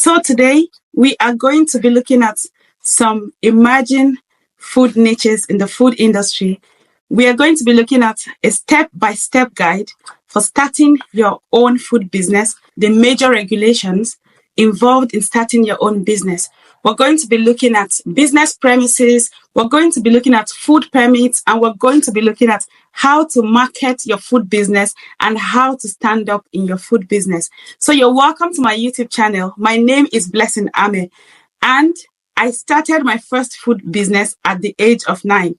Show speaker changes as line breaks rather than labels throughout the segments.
So today we are going to be looking at some emerging food niches in the food industry. We are going to be looking at a step-by-step guide for starting your own food business, the major regulations involved in starting your own business. We're going to be looking at business premises, we're going to be looking at food permits, and we're going to be looking at how to market your food business and how to stand up in your food business. So you're welcome to my YouTube channel. My name is Blessing Ame, and I started my first food business at the age of 9.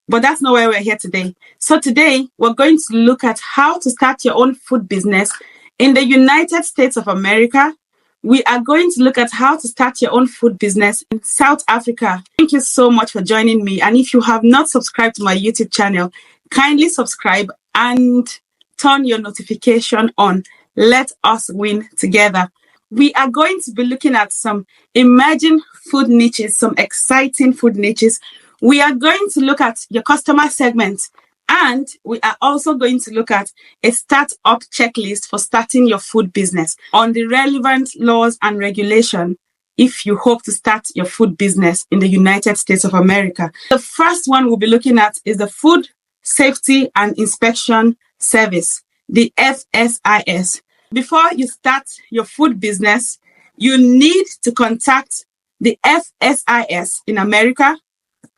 But that's not why we're here today. So today, we're going to look at how to start your own food business in the United States of America. We are going to look at how to start your own food business in South Africa. Thank you so much for joining me. And if you have not subscribed to my YouTube channel, kindly subscribe and turn your notification on. Let us win together. We are going to be looking at some emerging food niches, some exciting food niches. We are going to look at your customer segment, and we are also going to look at a startup checklist for starting your food business on the relevant laws and regulation if you hope to start your food business in the United States of America. The first one we'll be looking at is the Food Safety and Inspection Service, the FSIS. Before you start your food business, you need to contact the FSIS in America,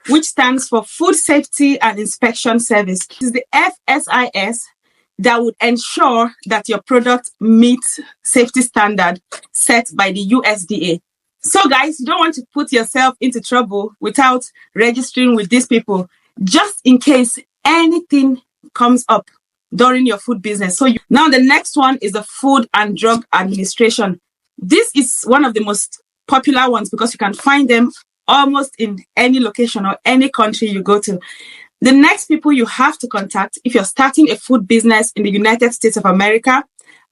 which stands for Food Safety and Inspection Service. It is the FSIS that would ensure that your product meets safety standard set by the USDA. So guys, you don't want to put yourself into trouble without registering with these people, just in case anything comes up during your food business. Now the next one is the Food and Drug Administration. This is one of the most popular ones because you can find them almost in any location or any country you go to. The next people you have to contact if you're starting a food business in the United States of America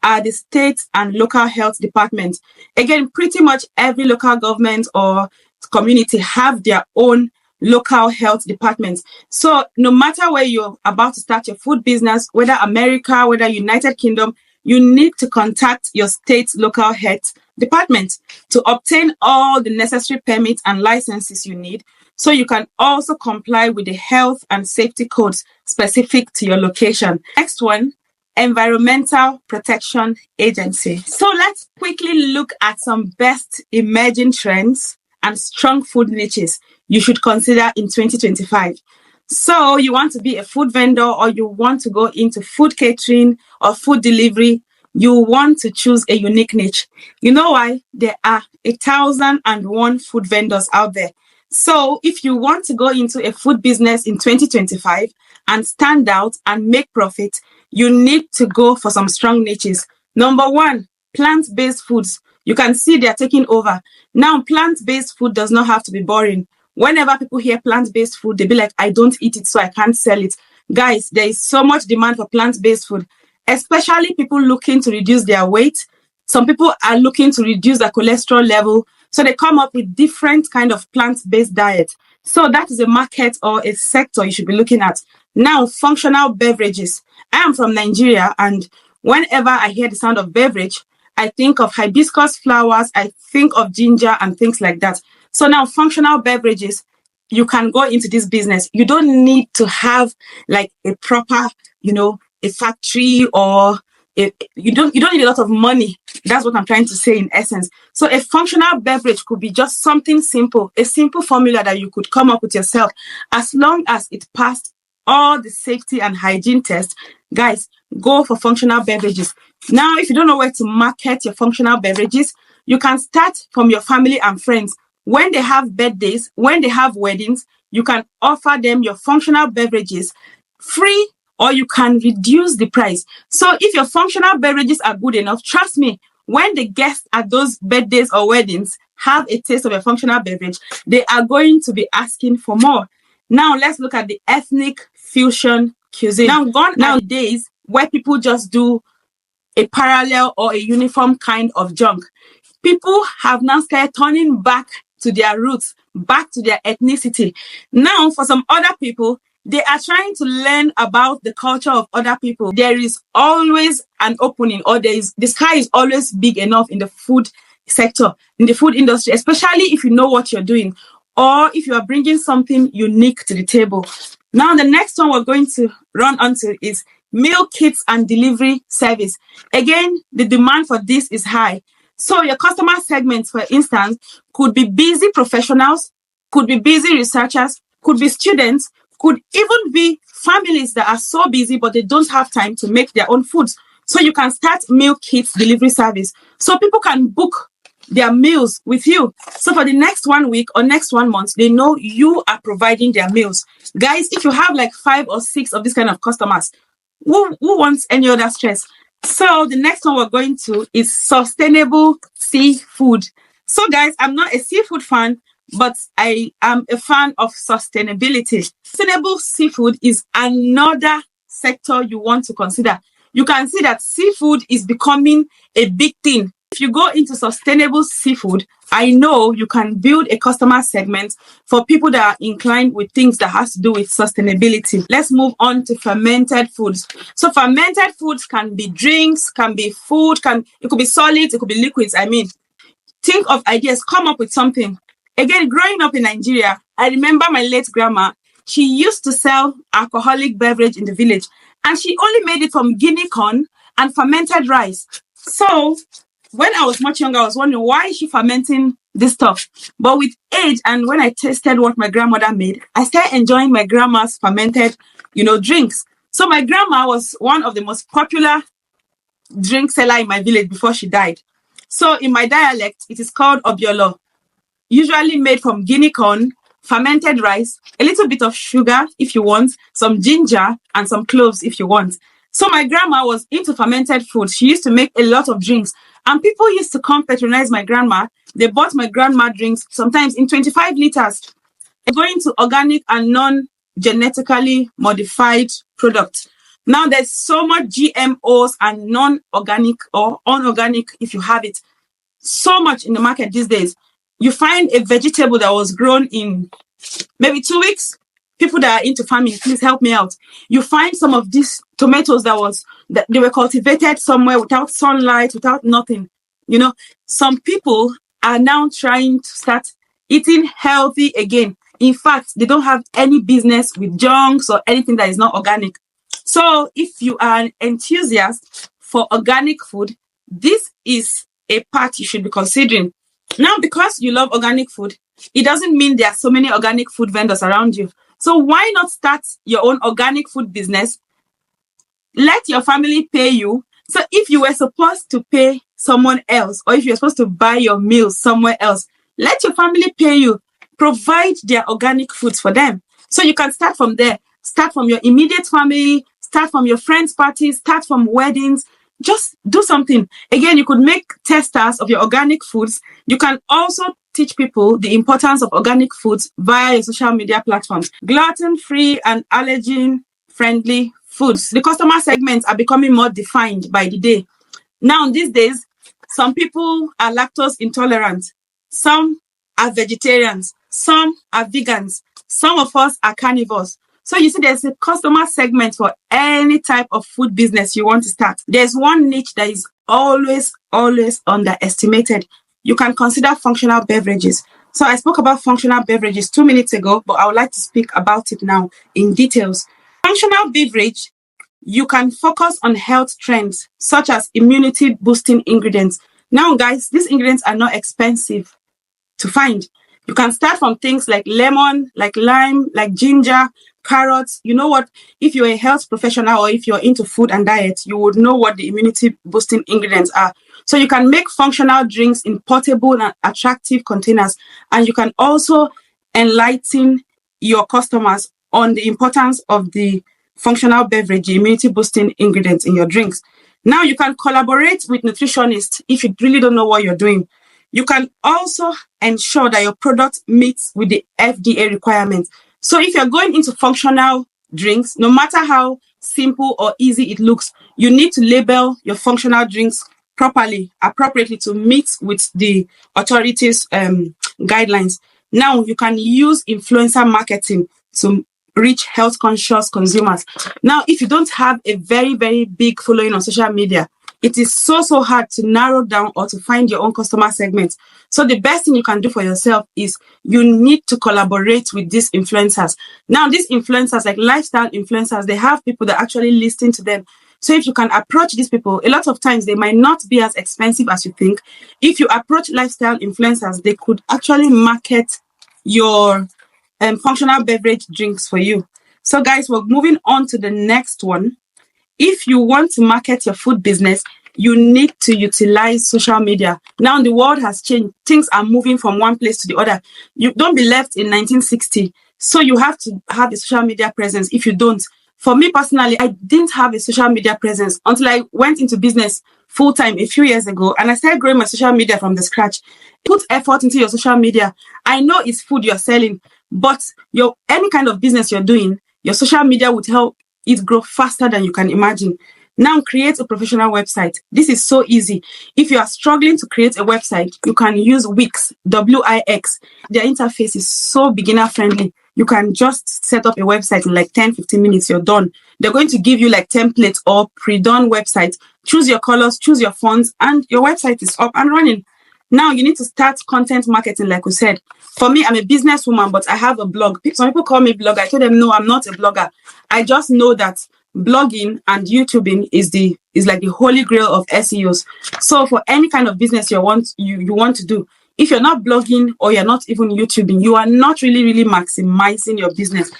are the state and local health departments. Again, pretty much every local government or community have their own local health departments. So no matter where you're about to start your food business, whether America, whether United Kingdom, you need to contact your state local health department to obtain all the necessary permits and licenses you need, so you can also comply with the health and safety codes specific to your location. Next one, Environmental Protection Agency. So let's quickly look at some best emerging trends and strong food niches you should consider in 2025. So you want to be a food vendor, or you want to go into food catering or food delivery, you want to choose a unique niche. You know why? There are 1,001 food vendors out there. So if you want to go into a food business in 2025 and stand out and make profit, you need to go for some strong niches. Number one, plant-based foods. You can see they're taking over. Now, plant-based food does not have to be boring. Whenever people hear plant-based food, they be like, I don't eat it, so I can't sell it. Guys, there is so much demand for plant-based food, especially people looking to reduce their weight. Some people are looking to reduce their cholesterol level, so they come up with different kind of plant-based diet. So that is a market or a sector you should be looking at. Now, functional beverages. I am from Nigeria, and whenever I hear the sound of beverage, I think of hibiscus flowers, I think of ginger and things like that. So now, functional beverages, you can go into this business. You don't need to have like a proper, a factory, or you don't need a lot of money. That's what I'm trying to say in essence. So a functional beverage could be just something simple, a simple formula that you could come up with yourself, as long as it passed all the safety and hygiene tests. Guys, go for functional beverages. Now, if you don't know where to market your functional beverages, you can start from your family and friends. When they have birthdays, when they have weddings, you can offer them your functional beverages free, or you can reduce the price. So if your functional beverages are good enough, trust me, when the guests at those birthdays or weddings have a taste of a functional beverage, they are going to be asking for more. Now, let's look at the ethnic fusion cuisine. Now, gone are the days where people just do a parallel or a uniform kind of junk. People have now started turning back to their roots, back to their ethnicity. Now, for some other people, they are trying to learn about the culture of other people. There is always an opening, or the sky is always big enough in the food sector, in the food industry, especially if you know what you're doing or if you are bringing something unique to the table. Now, the next one we're going to run onto is meal kits and delivery service. Again, the demand for this is high. So your customer segments, for instance, could be busy professionals, could be busy researchers, could be students, could even be families that are so busy but they don't have time to make their own foods. So you can start meal kits delivery service. So people can book their meals with you. So for the next 1 week or next 1 month, they know you are providing their meals. Guys, if you have like 5 or 6 of these kind of customers, who wants any other stress? So the next one we're going to is sustainable seafood. So guys, I'm not a seafood fan, but I am a fan of sustainability. Sustainable seafood is another sector you want to consider. You can see that seafood is becoming a big thing. If you go into sustainable seafood, I know you can build a customer segment for people that are inclined with things that has to do with sustainability. Let's move on to fermented foods. So fermented foods can be drinks, can be food, it could be solids, it could be liquids. I mean, think of ideas, come up with something. Again, growing up in Nigeria, I remember my late grandma. She used to sell alcoholic beverage in the village, and she only made it from guinea corn and fermented rice. So when I was much younger, I was wondering, why is she fermenting this stuff? But with age, and when I tasted what my grandmother made, I started enjoying my grandma's fermented, drinks. So my grandma was one of the most popular drink seller in my village before she died. So in my dialect, it is called obiolo, usually made from guinea corn, fermented rice, a little bit of sugar if you want, some ginger, and some cloves if you want. So my grandma was into fermented food. She used to make a lot of drinks. And people used to come patronize my grandma. They bought my grandma drinks, sometimes in 25 liters. Going to organic and non-genetically modified products. Now there's so much GMOs and non-organic or unorganic, if you have it, so much in the market these days. You find a vegetable that was grown in maybe 2 weeks. People that are into farming, please help me out. You find some of these tomatoes that they were cultivated somewhere without sunlight, without nothing. Some people are now trying to start eating healthy again. In fact, they don't have any business with junks or anything that is not organic. So if you are an enthusiast for organic food, this is a part you should be considering. Now, because you love organic food, it doesn't mean there are so many organic food vendors around you. So why not start your own organic food business? Let your family pay you. So if you were supposed to pay someone else, or if you're supposed to buy your meals somewhere else, let your family pay you. Provide their organic foods for them. So you can start from there. Start from your immediate family, start from your friends' parties, start from weddings. Just do something. Again, you could make testers of your organic foods. You can also teach people the importance of organic foods via your social media platforms. Gluten-free and allergen-friendly foods. The customer segments are becoming more defined by the day. Now, these days, some people are lactose intolerant. Some are vegetarians. Some are vegans. Some of us are carnivores. So you see, there's a customer segment for any type of food business you want to start. There's one niche that is always underestimated. You can consider functional beverages. So I spoke about functional beverages 2 minutes ago, but I would like to speak about it now in details. Functional beverage, you can focus on health trends such as immunity boosting ingredients. Now, guys, these ingredients are not expensive to find. You can start from things like lemon, like lime, like ginger, carrots. You know what? If you're a health professional or if you're into food and diet, you would know what the immunity boosting ingredients are. So you can make functional drinks in portable and attractive containers. And you can also enlighten your customers on the importance of the functional beverage, immunity boosting ingredients in your drinks. Now you can collaborate with nutritionists if you really don't know what you're doing. You can also ensure that your product meets with the FDA requirements. So if you're going into functional drinks, no matter how simple or easy it looks, you need to label your functional drinks properly, appropriately to meet with the authorities' guidelines. Now you can use influencer marketing to reach health conscious consumers. Now, if you don't have a very, very big following on social media, it is so hard to narrow down or to find your own customer segment. So the best thing you can do for yourself is you need to collaborate with these influencers. Now, these influencers, like lifestyle influencers, they have people that actually listen to them. So if you can approach these people, a lot of times they might not be as expensive as you think. If you approach lifestyle influencers, they could actually market your functional beverage drinks for you. So guys, we're moving on to the next one. If you want to market your food business, you need to utilize social media. Now the world has changed. Things are moving from one place to the other. You don't be left in 1960. So you have to have a social media presence. If you don't, for me personally, I didn't have a social media presence until I went into business full time a few years ago, and I started growing my social media from the scratch. Put effort into your social media. I know it's food you're selling, but any kind of business you're doing, your social media would help it grow faster than you can imagine. Now create a professional website. This is so easy. If you are struggling to create a website, you can use Wix, W-I-X. Their interface is so beginner friendly. You can just set up a website in like 10-15 minutes, you're done. They're going to give you like templates or pre-done websites. Choose your colors, choose your fonts, and your website is up and running. Now you need to start content marketing, like we said. For me, I'm a businesswoman, but I have a blog. Some people call me blogger. I told them, no, I'm not a blogger. I just know that blogging and YouTubing is like the holy grail of SEOs. So for any kind of business you want to do, if you're not blogging or you're not even YouTubing, you are not really maximizing your business.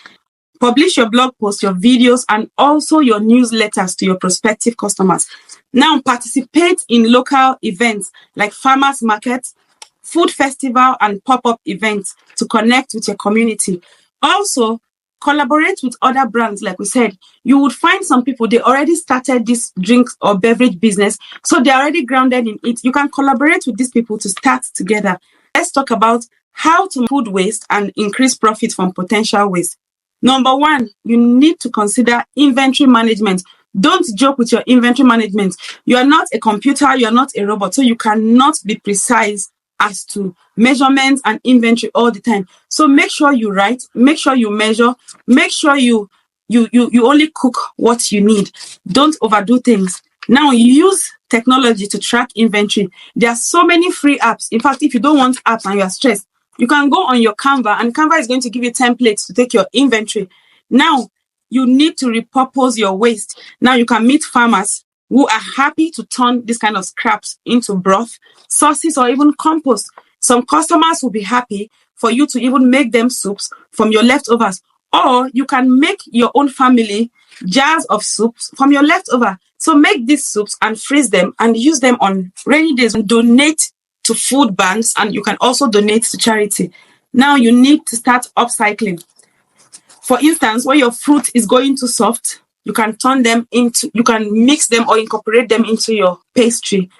Publish your blog posts, your videos, and also your newsletters to your prospective customers. Now, participate in local events like farmers markets, food festival, and pop-up events to connect with your community. Also, collaborate with other brands. Like we said, you would find some people, they already started this drinks or beverage business, so they're already grounded in it. You can collaborate with these people to start together. Let's talk about how to food waste and increase profit from potential waste. Number one, you need to consider inventory management. Don't joke with your inventory management. You are not a computer, you are not a robot, so you cannot be precise as to measurements and inventory all the time. So make sure you write, make sure you measure, make sure you only cook what you need. Don't overdo things. Now use technology to track inventory. There are so many free apps. In fact, if you don't want apps and you are stressed, you can go on your Canva, and Canva is going to give you templates to take your inventory. Now, you need to repurpose your waste. Now, you can meet farmers who are happy to turn this kind of scraps into broth, sauces, or even compost. Some customers will be happy for you to even make them soups from your leftovers. Or you can make your own family jars of soups from your leftover. So make these soups and freeze them and use them on rainy days and donate to food banks, and you can also donate to charity. Now you need to start upcycling. For instance, when your fruit is going too soft, you can mix them or incorporate them into your pastry.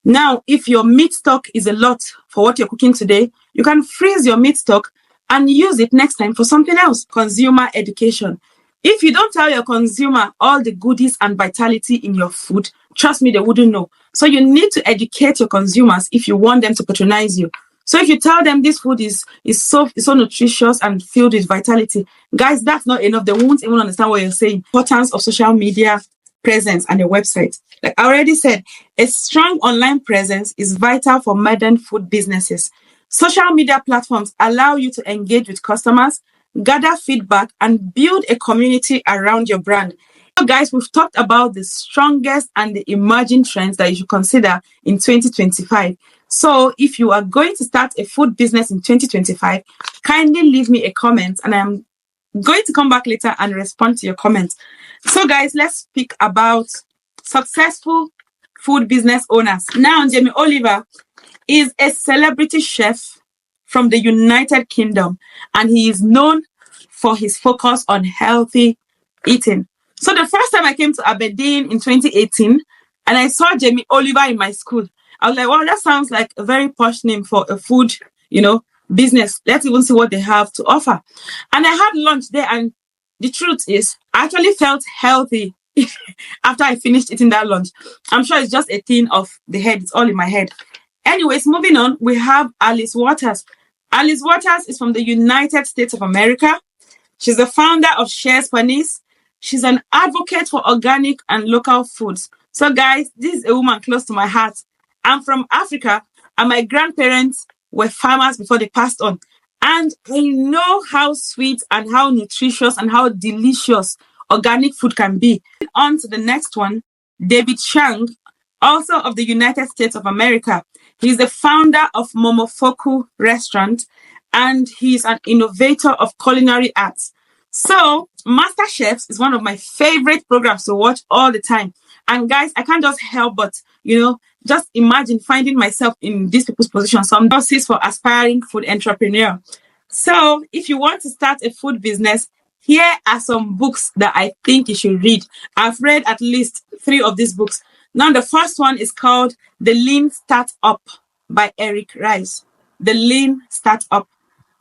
Now, if your meat stock is a lot for what you're cooking today, you can freeze your meat stock and use it next time for something else. Consumer education. If you don't tell your consumer all the goodies and vitality in your food, trust me, they wouldn't know. So you need to educate your consumers if you want them to patronize you. So if you tell them this food is so nutritious and filled with vitality, guys, that's not enough. They won't even understand what you're saying. Importance of social media presence and a website. Like I already said, a strong online presence is vital for modern food businesses. Social media platforms allow you to engage with customers, gather feedback, and build a community around your brand. So guys, we've talked about the strongest and the emerging trends that you should consider in 2025. So if you are going to start a food business in 2025, kindly leave me a comment, and I'm going to come back later and respond to your comments. So guys, let's speak about successful food business owners. Now, Jamie Oliver is a celebrity chef from the United Kingdom, and he is known for his focus on healthy eating. So the first time I came to Aberdeen in 2018, and I saw Jamie Oliver in my school, I was like, wow, that sounds like a very posh name for a food, business. Let's even see what they have to offer. And I had lunch there, and the truth is, I actually felt healthy after I finished eating that lunch. I'm sure it's just a thing of the head. It's all in my head. Anyways, moving on, we have Alice Waters. Alice Waters is from the United States of America. She's the founder of Shares Panis. She's an advocate for organic and local foods. So guys, this is a woman close to my heart. I'm from Africa, and my grandparents were farmers before they passed on. And I know how sweet and how nutritious and how delicious organic food can be. On to the next one, David Chang, also of the United States of America. He's the founder of Momofuku Restaurant, and he's an innovator of culinary arts. So, Master Chefs is one of my favorite programs to watch all the time. And guys, I can't just help but, just imagine finding myself in these people's position. Some nurses for aspiring food entrepreneur. So, if you want to start a food business, here are some books that I think you should read. I've read at least 3 of these books. Now, the first one is called The Lean Startup by Eric Rice. The Lean Startup.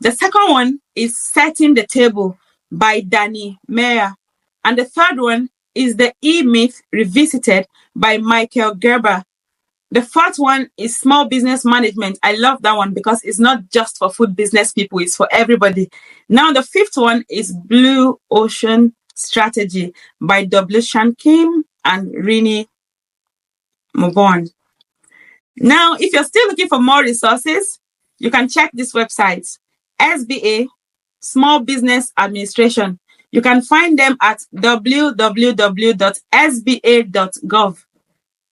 The second one is Setting the Table by Danny Meyer. And the third one is The E-Myth Revisited by Michael Gerber. The fourth one is Small Business Management. I love that one because it's not just for food business people, it's for everybody. Now, the fifth one is Blue Ocean Strategy by W. Shan Kim and Rini Mobon. Now, if you're still looking for more resources, you can check this website, SBA, Small Business Administration. You can find them at www.sba.gov.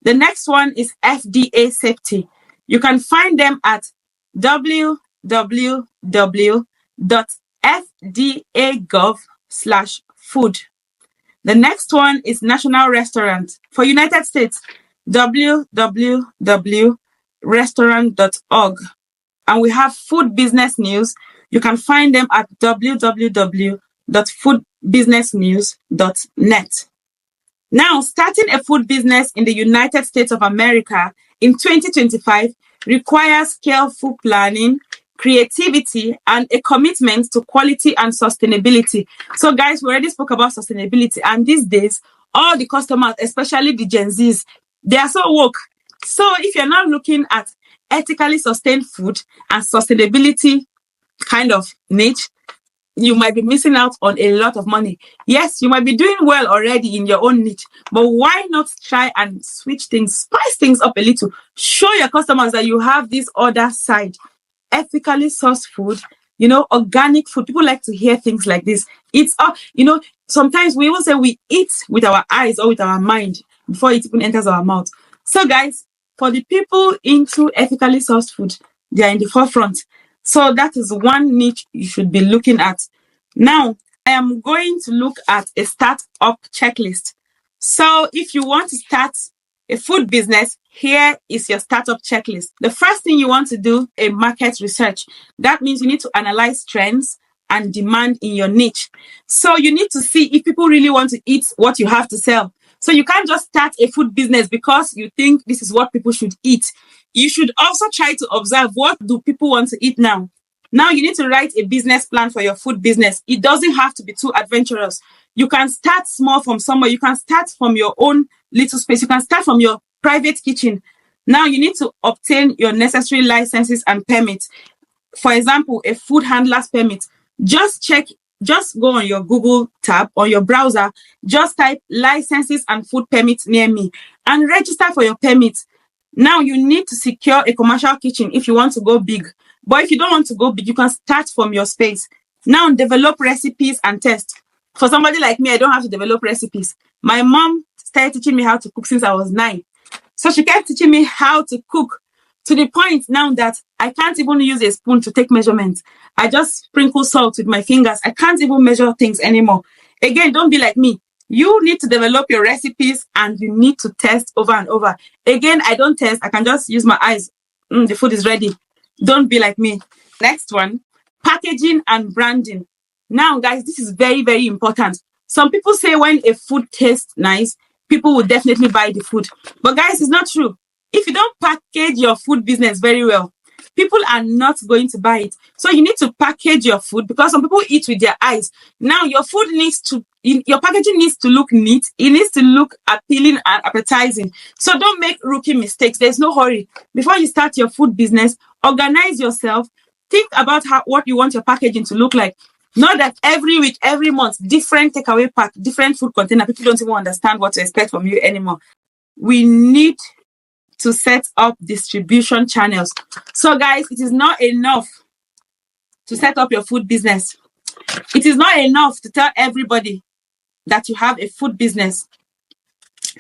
The next one is FDA Safety. You can find them at www.fda.gov/food. The next one is National Restaurant. For United States, www.restaurant.org. And we have Food Business News. You can find them at www.foodbusinessnews.net. Now, starting a food business in the United States of America in 2025 requires careful planning, creativity, and a commitment to quality and sustainability. So, guys, we already spoke about sustainability, and these days, all the customers, especially the Gen Zs, they are so woke. So, if you're not looking at ethically sustained food and sustainability kind of niche, you might be missing out on a lot of money. Yes, you might be doing well already in your own niche, but why not try and switch things, spice things up a little? Show your customers that you have this other side, ethically sourced food, organic food. People like to hear things like this. It's, sometimes we will say we eat with our eyes or with our mind before it even enters our mouth. So guys, for the people into ethically sourced food, they are in the forefront. So that is one niche you should be looking at. Now, I am going to look at a startup checklist. So if you want to start a food business, here is your startup checklist. The first thing you want to do is market research. That means you need to analyze trends and demand in your niche. So you need to see if people really want to eat what you have to sell. So you can't just start a food business because you think this is what people should eat. You should also try to observe, what do people want to eat now? Now you need to write a business plan for your food business. It doesn't have to be too adventurous. You can start small from somewhere. You can start from your own little space. You can start from your private kitchen. Now you need to obtain your necessary licenses and permits. For example, a food handler's permit. Just go on your Google tab on your browser, just type licenses and food permits near me and register for your permits. Now you need to secure a commercial kitchen if you want to go big. But if you don't want to go big, you can start from your space. Now develop recipes and test. For somebody like me, I don't have to develop recipes. My mom started teaching me how to cook since I was 9. So she kept teaching me how to cook to the point now that I can't even use a spoon to take measurements. I just sprinkle salt with my fingers. I can't even measure things anymore. Again, don't be like me. You need to develop your recipes and you need to test over and over. Again, I don't test. I can just use my eyes. The food is ready. Don't be like me. Next one, packaging and branding. Now, guys, this is very, very important. Some people say when a food tastes nice, people will definitely buy the food. But guys, it's not true. If you don't package your food business very well, people are not going to buy it. So you need to package your food because some people eat with their eyes. Now your packaging needs to look neat. It needs to look appealing and appetizing. So don't make rookie mistakes. There's no hurry. Before you start your food business, organize yourself. Think about what you want your packaging to look like. Not that every week, every month, different takeaway pack, different food container. People don't even understand what to expect from you anymore. we need to set up distribution channels. So guys, it is not enough to set up your food business. It is not enough to tell everybody that you have a food business.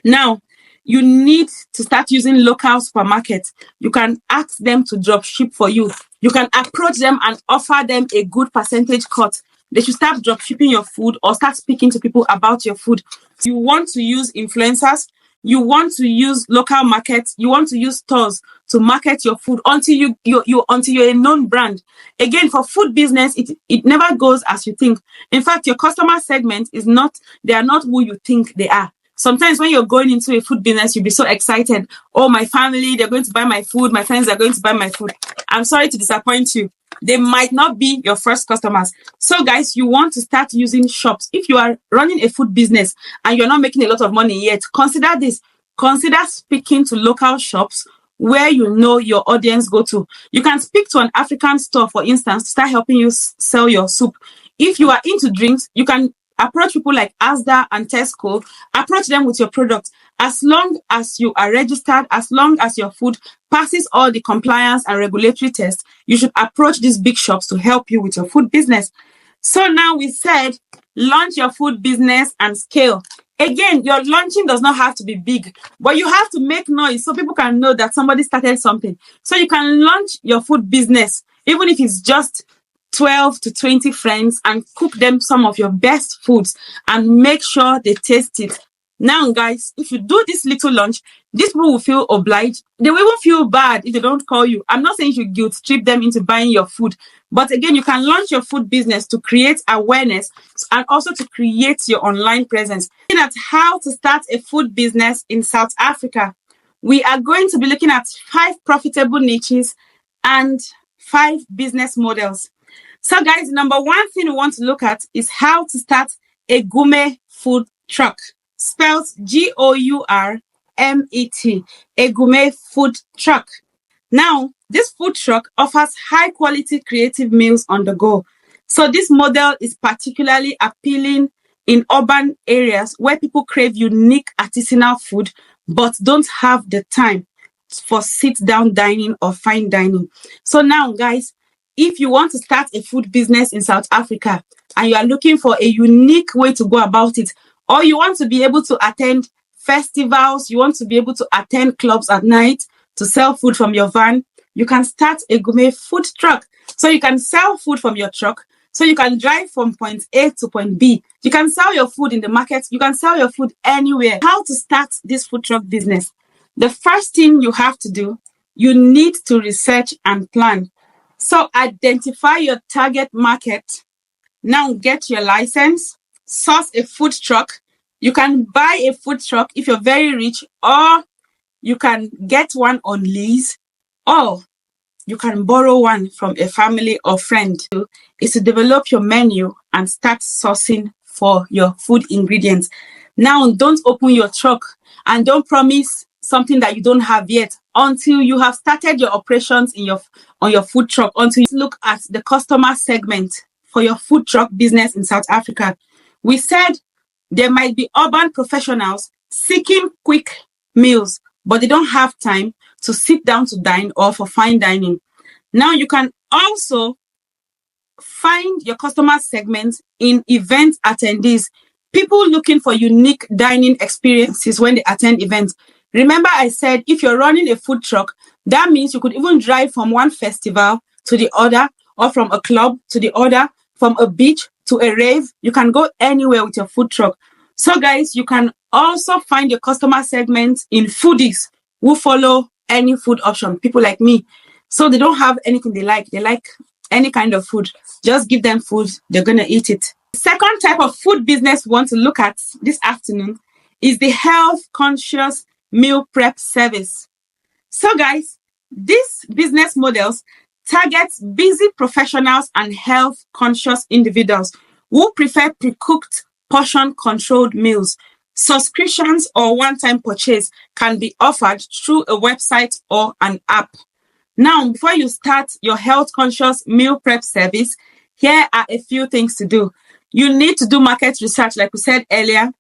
Now, you need to start using local supermarkets. You can ask them to drop ship for you. You can approach them and offer them a good percentage cut. They should start drop shipping your food or start speaking to people about your food. You want to use influencers, you want to use local markets, you want to use stores to market your food until you're a known brand. Again, for food business, it never goes as you think. In fact, your customer segment they are not who you think they are. Sometimes when you're going into a food business, you'll be so excited. Oh, my family, they're going to buy my food. My friends are going to buy my food. I'm sorry to disappoint you. They might not be your first customers. So guys, you want to start using shops. If you are running a food business and you're not making a lot of money yet, consider this. Consider speaking to local shops where you know your audience go to. You can speak to an African store, for instance, to start helping you sell your soup. If you are into drinks, you can approach people like Asda and Tesco, approach them with your product. As long as you are registered, as long as your food passes all the compliance and regulatory tests, you should approach these big shops to help you with your food business. So now we said, launch your food business and scale. Again, your launching does not have to be big, but you have to make noise so people can know that somebody started something. So you can launch your food business, even if it's just 12 to 20 friends, and cook them some of your best foods and make sure they taste it. Now, guys, if you do this little launch, these people will feel obliged. They will even feel bad if they don't call you. I'm not saying you guilt trip them into buying your food, but again, you can launch your food business to create awareness and also to create your online presence. Looking at how to start a food business in South Africa, we are going to be looking at 5 profitable niches and 5 business models. So guys, number one thing we want to look at is how to start a gourmet food truck, spelled Gourmet, a gourmet food truck. Now, this food truck offers high quality creative meals on the go. So this model is particularly appealing in urban areas where people crave unique artisanal food but don't have the time for sit-down dining or fine dining. So now, guys, if you want to start a food business in South Africa and you are looking for a unique way to go about it, or you want to be able to attend festivals, you want to be able to attend clubs at night to sell food from your van, you can start a gourmet food truck. So you can sell food from your truck. So you can drive from point A to point B. You can sell your food in the market. You can sell your food anywhere. How to start this food truck business? The first thing you have to do, you need to research and plan. So identify your target market. Now get your license, source a food truck. You can buy a food truck if you're very rich, or you can get one on lease, or you can borrow one from a family or friend. Is to develop your menu and start sourcing for your food ingredients. Now, don't open your truck and don't promise something that you don't have yet until you have started your operations on your food truck, until you look at the customer segment for your food truck business in South Africa. We said there might be urban professionals seeking quick meals, but they don't have time to sit down to dine or for fine dining. Now you can also find your customer segment in event attendees, people looking for unique dining experiences when they attend events. Remember, I said if you're running a food truck, that means you could even drive from one festival to the other, or from a club to the other, from a beach to a rave. You can go anywhere with your food truck. So guys, you can also find your customer segment in foodies who follow any food option, people like me. So they don't have anything they like. They like any kind of food. Just give them food, they're going to eat it. Second type of food business we want to look at this afternoon is the health conscious meal prep service. So guys, these business models target busy professionals and health conscious individuals who prefer pre-cooked, portion controlled meals. Subscriptions or one-time purchase can be offered through a website or an app. Now, before you start your health conscious meal prep service, here are a few things to do. You need to do market research, like we said earlier.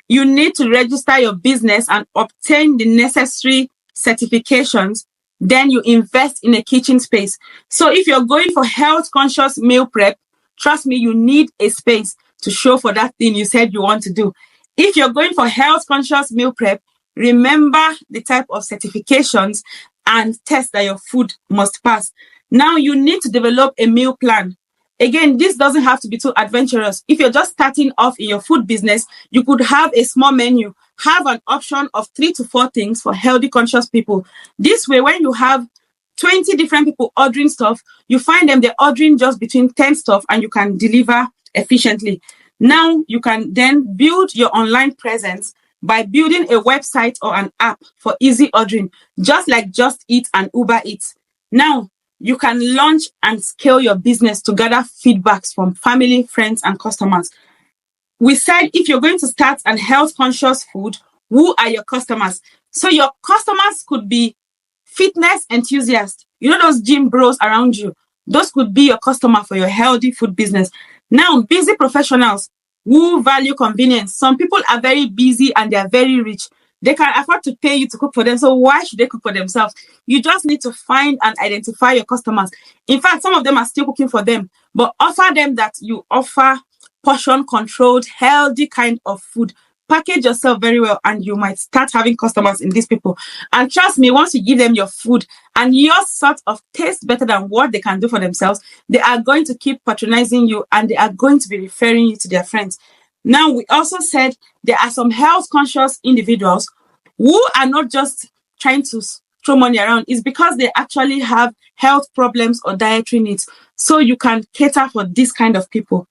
you need to register your business and obtain the necessary certifications. Then you invest in a kitchen space. So if you're going for health conscious meal prep, trust me, you need a space to show for that thing you said you want to do. If you're going for health conscious meal prep, remember the type of certifications and tests that your food must pass. Now you need to develop a meal plan. Again, this doesn't have to be too adventurous. If you're just starting off in your food business, you could have a small menu, have an option of 3 to 4 things for healthy conscious people. This way, when you have 20 different people ordering stuff, you find them, they're ordering just between 10 stuff and you can deliver efficiently. Now you can then build your online presence by building a website or an app for easy ordering, just like Just Eat and Uber Eats. Now you can launch and scale your business to gather feedbacks from family, friends, and customers. We said if you're going to start an health conscious food, who are your customers? So your customers could be fitness enthusiasts. You know those gym bros around you? Those could be your customer for your healthy food business. Now, busy professionals who value convenience. Some people are very busy and they are very rich. They can afford to pay you to cook for them. So why should they cook for themselves? You just need to find and identify your customers. In fact, some of them are still cooking for them, but offer them that you offer portion controlled, healthy kind of food. Package yourself very well and you might start having customers in these people. And trust me, once you give them your food and yours sort of tastes better than what they can do for themselves, they are going to keep patronizing you and they are going to be referring you to their friends. Now, we also said there are some health conscious individuals who are not just trying to throw money around. It's because they actually have health problems or dietary needs. So you can cater for this kind of people.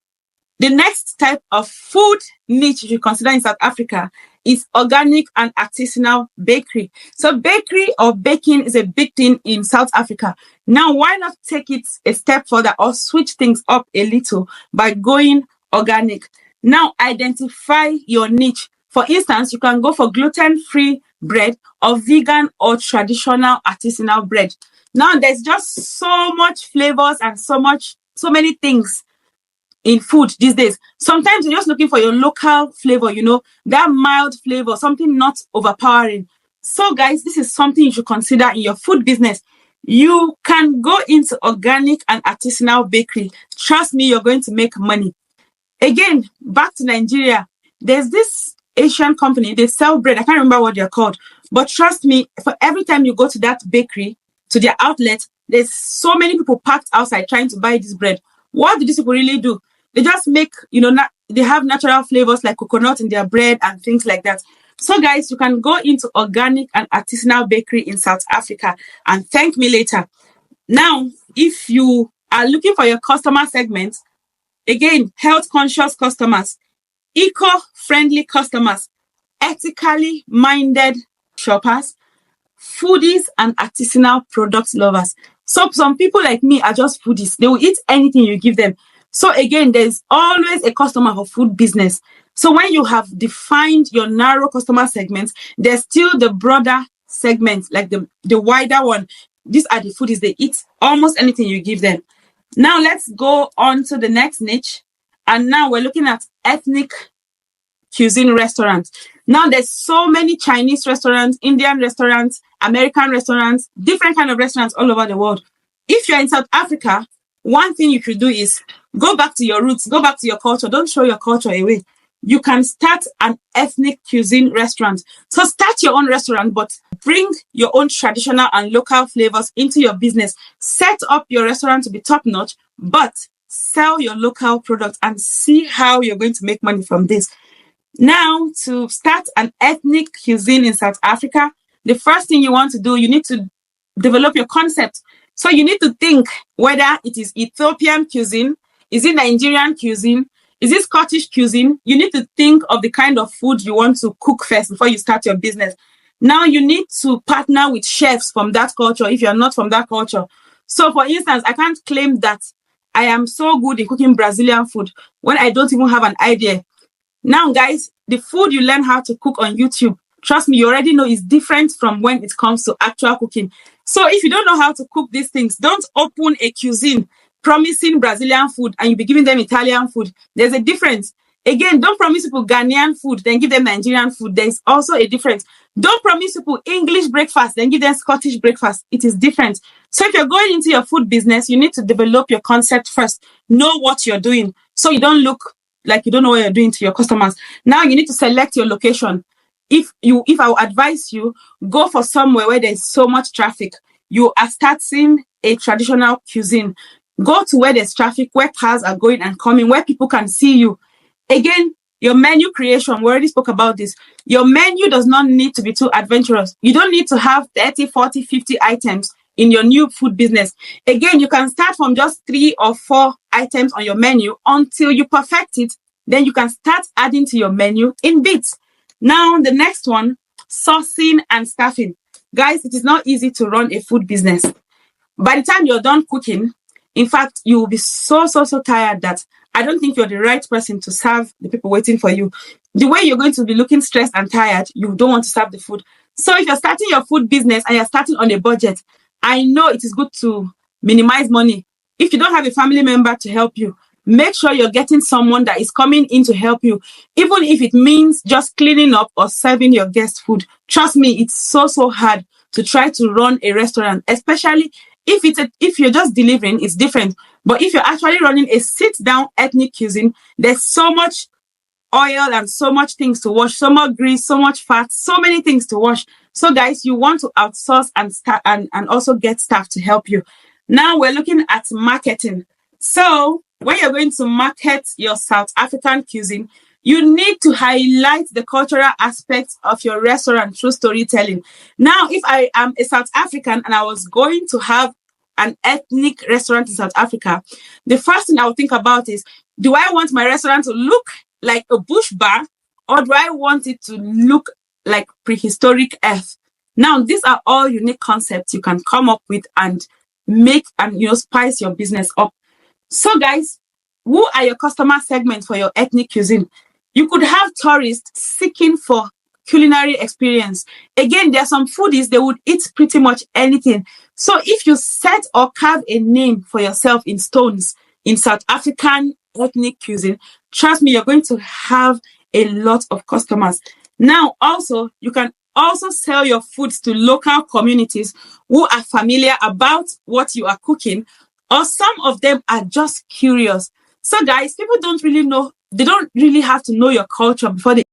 The next type of food niche you should consider in South Africa is organic and artisanal bakery. So bakery or baking is a big thing in South Africa. Now, why not take it a step further or switch things up a little by going organic? Now, identify your niche. For instance, you can go for gluten-free bread or vegan or traditional artisanal bread. Now, there's just so much flavors and so many things in food these days. Sometimes you're just looking for your local flavor, that mild flavor, something not overpowering. So guys, this is something you should consider in your food business. You can go into organic and artisanal bakery. Trust me, you're going to make money. Again, back to Nigeria, there's this Asian company, they sell bread. I can't remember what they're called, but trust me, for every time you go to that bakery, to their outlet, there's so many people packed outside trying to buy this bread. What do these people really do? They just make, they have natural flavors like coconut in their bread and things like that. So guys, you can go into organic and artisanal bakery in South Africa and thank me later. Now, if you are looking for your customer segment, again, health conscious customers, eco-friendly customers, ethically minded shoppers, foodies, and artisanal product lovers. So some people like me are just foodies. They will eat anything you give them. So again, there's always a customer for food business. So when you have defined your narrow customer segments, there's still the broader segment, like the wider one. These are the foodies. They eat almost anything you give them. Now let's go on to the next niche. And now we're looking at ethnic cuisine restaurants. Now there's so many Chinese restaurants, Indian restaurants, American restaurants, different kind of restaurants all over the world. If you're in South Africa, one thing you should do is go back to your roots, go back to your culture. Don't throw your culture away. You can start an ethnic cuisine restaurant. So start your own restaurant, but bring your own traditional and local flavors into your business. Set up your restaurant to be top notch, but sell your local products and see how you're going to make money from this. Now, to start an ethnic cuisine in South Africa, the first thing you want to do, you need to develop your concept. So you need to think whether it is Ethiopian cuisine, is it Nigerian cuisine, is it Scottish cuisine? You need to think of the kind of food you want to cook first before you start your business. Now you need to partner with chefs from that culture if you're not from that culture. So for instance, I can't claim that I am so good in cooking Brazilian food when I don't even have an idea. Now guys, the food you learn how to cook on YouTube, trust me, you already know is different from when it comes to actual cooking. So if you don't know how to cook these things, don't open a cuisine promising Brazilian food and you'll be giving them Italian food. There's a difference. Again, don't promise people Ghanaian food, then give them Nigerian food. There's also a difference. Don't promise people English breakfast, then give them Scottish breakfast. It is different. So if you're going into your food business, you need to develop your concept first. Know what you're doing so you don't look like you don't know what you're doing to your customers. Now you need to select your location. If I would advise you, go for somewhere where there's so much traffic. You are starting a traditional cuisine. Go to where there's traffic, where cars are going and coming, where people can see you. Again, your menu creation, we already spoke about this. Your menu does not need to be too adventurous. You don't need to have 30, 40, 50 items in your new food business. Again, you can start from just 3 or 4 items on your menu until you perfect it. Then you can start adding to your menu in bits. Now, the next one, sourcing and staffing. Guys, it is not easy to run a food business. By the time you're done cooking, in fact, you will be so tired that I don't think you're the right person to serve the people waiting for you. The way you're going to be looking stressed and tired, you don't want to serve the food. So if you're starting your food business and you're starting on a budget, I know it is good to minimize money. If you don't have a family member to help you, make sure you're getting someone that is coming in to help you, even if it means just cleaning up or serving your guests food. Trust me, it's so hard to try to run a restaurant, especially if you're just delivering, it's different. But if you're actually running a sit-down ethnic cuisine, there's so much oil and so much things to wash, so much grease, so much fat, so many things to wash. So guys, you want to outsource and also get staff to help you. Now we're looking at marketing. So when you're going to market your South African cuisine, you need to highlight the cultural aspects of your restaurant through storytelling. Now, if I am a South African and I was going to have an ethnic restaurant in South Africa, the first thing I would think about is, do I want my restaurant to look like a bush bar, or do I want it to look like prehistoric earth? Now, these are all unique concepts you can come up with and make and spice your business up. So guys, who are your customer segments for your ethnic cuisine? You could have tourists seeking for culinary experience. Again, there are some foodies, they would eat pretty much anything. So if you set or carve a name for yourself in stones in South African ethnic cuisine, trust me, you're going to have a lot of customers. Now, also, you can also sell your foods to local communities who are familiar about what you are cooking, or some of them are just curious. So guys, people don't really know, they don't really have to know your culture before they